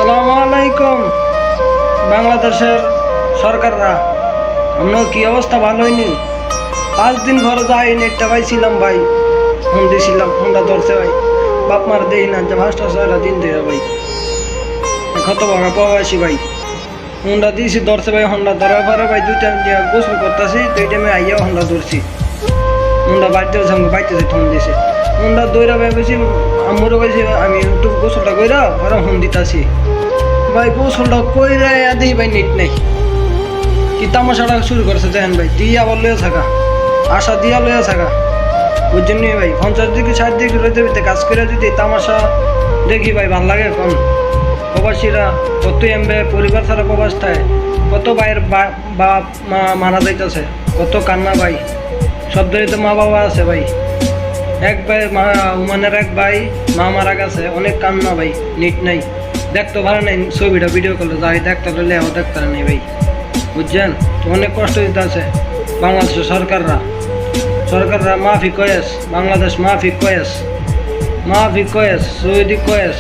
আসসালামু আলাইকুম। বাংলাদেশের সরকাররা আমরা কি অবস্থা ভালো হয়নি। 5 দিন ঘরে যাই নেটটা পাইছিলাম ভাই, ফোন দিয়েছিলাম, ফোনটা ধরছে ভাই। বাপ মার দেই না যে 5টা 6টা দিন ধরে ভাই কত বড় প্রবাসী ভাই। ফোনটা দিয়েছি ধরছে ভাই, হন্ডা ধরার পরে ভাই 2 টাইম দিয়ে গোসল করতেছি, 2 টাইমে আইয়া হন্ডা ধরছি। মুন্ডা বাড়িতে সঙ্গে বাইতে ফোন দিয়েছে, মুন্ডা দৌড়া ভাই বেশি আমরও কইছে আমি একটু গোসলটা কইরা পরে ফোন দিতাছি। ভাই গোসলটা কইরা দিই ভাই নেট নেই, কি তামাশাটা শুরু করছে দেখেন ভাই। দিয়ে আবার লয়ে থাকা, আশা দিয়া লয়ে থাকা, বুঝছেন নি ভাই। 50 ডিগ্রি 60 ডিগ্রি রোদের ভিতরে কাজ করে যদি তামাশা দেখি ভাই ভাল লাগে কম। প্রবাসীরা কত এমবে পরিবার ছাড়া প্রবাস থাকে, কত ভাইয়ের বাপ মা মারা যাইতেছে, কত কান্না ভাই। সব তো মা বাবা আছে ভাই। এক ভাই উমানের এক ভাই মা মারা গেছে, অনেক কান্না ভাই। নেট নাই, দেখতে ভালো নাই, ছবিটা ভিডিও করলে যাই দেখতে হলে দেখতে নেই ভাই, বুঝছেন। অনেক কষ্ট দিতে আছে বাংলাদেশের সরকাররা মাফি কয়েস, বাংলাদেশ মাফি কয়েস, সৌদি কয়েস।